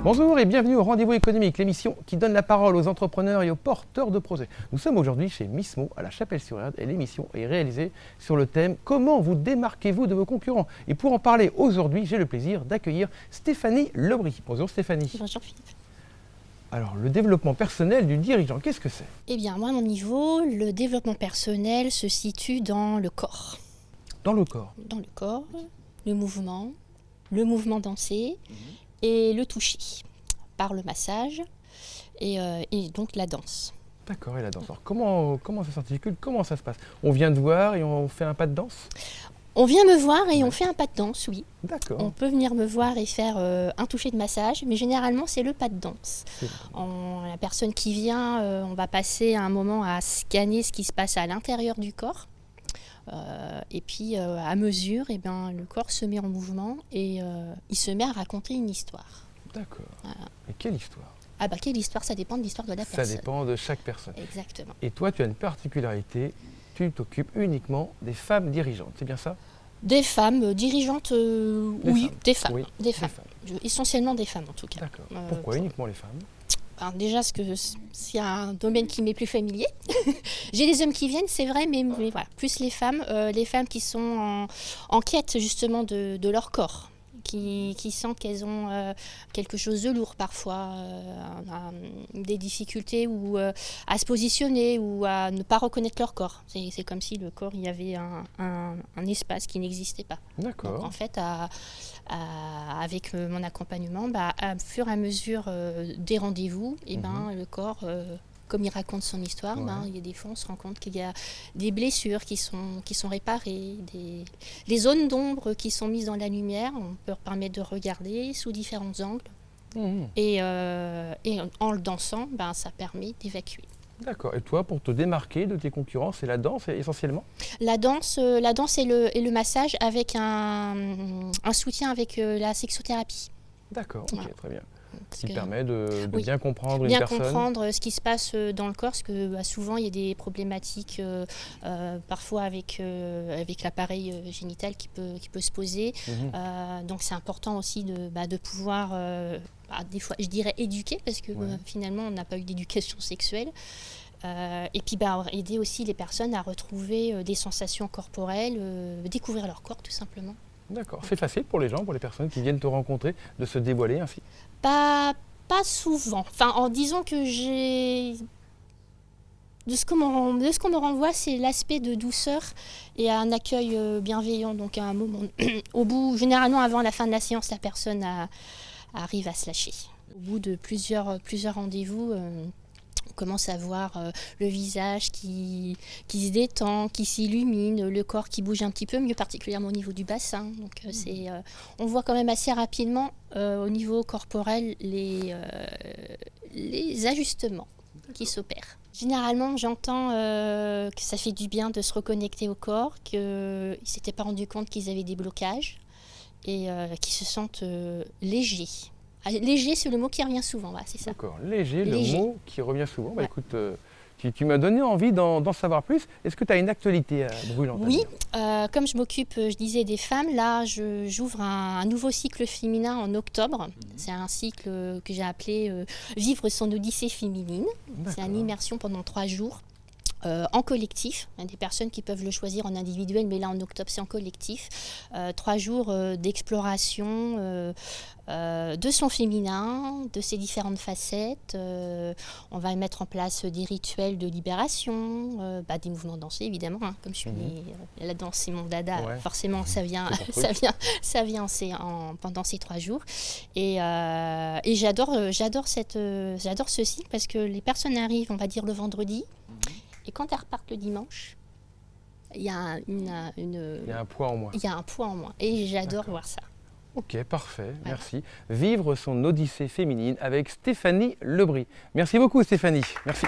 Bonjour et bienvenue au Rendez-vous économique, l'émission qui donne la parole aux entrepreneurs et aux porteurs de projets. Nous sommes aujourd'hui chez Missmo à la Chapelle-sur-Erdre et l'émission est réalisée sur le thème « Comment vous démarquez-vous de vos concurrents ?» Et pour en parler aujourd'hui, j'ai le plaisir d'accueillir Stéphanie Lebry. Bonjour Stéphanie. Bonjour Philippe. Alors, le développement personnel du dirigeant, qu'est-ce que c'est? Eh bien, moi, à mon niveau, le développement personnel se situe dans le corps. Dans le corps. Dans le corps, le mouvement dansé et le toucher par le massage et donc la danse. D'accord, et la danse. Alors, comment ça s'articule? Comment ça se passe? On vient te voir et on fait un pas de danse? On vient me voir et on fait un pas de danse, oui. D'accord. On peut venir me voir et faire un toucher de massage, mais généralement, c'est le pas de danse. La personne qui vient, on va passer un moment à scanner ce qui se passe à l'intérieur du corps. Et puis, à mesure, le corps se met en mouvement et il se met à raconter une histoire. D'accord. Voilà. Et quelle histoire? Ah bah, quelle histoire? Ça dépend de l'histoire de la personne. Ça dépend de chaque personne. Exactement. Et toi, tu as une particularité, tu t'occupes uniquement des femmes dirigeantes, c'est bien ça? Des femmes dirigeantes, oui, femmes. des femmes. Oui, Des femmes. Essentiellement des femmes en tout cas. D'accord. Pourquoi uniquement les femmes? Déjà, c'est un domaine qui m'est plus familier. J'ai des hommes qui viennent, c'est vrai, mais voilà, plus les femmes qui sont en quête justement de leur corps, qui sentent qu'elles ont quelque chose de lourd parfois, des difficultés à se positionner ou à ne pas reconnaître leur corps. C'est comme si le corps, il y avait un espace qui n'existait pas. D'accord. Donc en fait, avec mon accompagnement, à fur et à mesure des rendez-vous, le corps, comme il raconte son histoire, il y a des fois on se rend compte qu'il y a des blessures qui sont réparées, des zones d'ombre qui sont mises dans la lumière. On peut permettre de regarder sous différents angles. Et en le dansant, ça permet d'évacuer. D'accord. Et toi, pour te démarquer de tes concurrents, c'est la danse essentiellement? La danse et le massage avec un soutien avec la sexothérapie. D'accord, ok, Voilà. Très bien. Ce qui permet de bien comprendre une bien personne. comprendre ce qui se passe dans le corps, parce que souvent il y a des problématiques parfois avec l'appareil génital qui peut se poser. Donc c'est important aussi de pouvoir, des fois je dirais éduquer, parce que finalement on n'a pas eu d'éducation sexuelle. Et puis aider aussi les personnes à retrouver des sensations corporelles, découvrir leur corps tout simplement. D'accord. C'est facile pour les gens, pour les personnes qui viennent te rencontrer, de se dévoiler ainsi? Pas souvent. Enfin, en disant que de ce qu'on me renvoie, c'est l'aspect de douceur et un accueil bienveillant. Donc à un moment, au bout, généralement avant la fin de la séance, la personne arrive à se lâcher. Au bout de plusieurs rendez-vous, on commence à voir le visage qui se détend, qui s'illumine, le corps qui bouge un petit peu, mieux particulièrement au niveau du bassin. Donc on voit quand même assez rapidement au niveau corporel les ajustements qui s'opèrent. Généralement, j'entends que ça fait du bien de se reconnecter au corps, qu'ils ne s'étaient pas rendus compte qu'ils avaient des blocages et qu'ils se sentent légers. Léger, c'est le mot qui revient souvent, c'est ça. D'accord, léger, le mot qui revient souvent. Écoute, tu m'as donné envie d'en savoir plus. Est-ce que tu as une actualité brûlante? Oui, comme je m'occupe, je disais, des femmes, là, j'ouvre un nouveau cycle féminin en octobre. C'est un cycle que j'ai appelé Vivre son Odyssée féminine. C'est une immersion pendant 3 jours. En collectif, il y a des personnes qui peuvent le choisir en individuel, mais là en octobre c'est en collectif. 3 jours d'exploration de son féminin, de ses différentes facettes. On va mettre en place des rituels de libération, des mouvements dansés évidemment, comme je suis la danse c'est mon dada, forcément ça vient pendant ces 3 jours. Et j'adore ce cycle parce que les personnes arrivent, on va dire le vendredi. Et quand elles repartent le dimanche, il y a un poids en moins. Il y a un poids en moins. Et j'adore voir ça. Ok, parfait, merci. Vivre son Odyssée féminine avec Stéphanie Lebry. Merci beaucoup Stéphanie. Merci.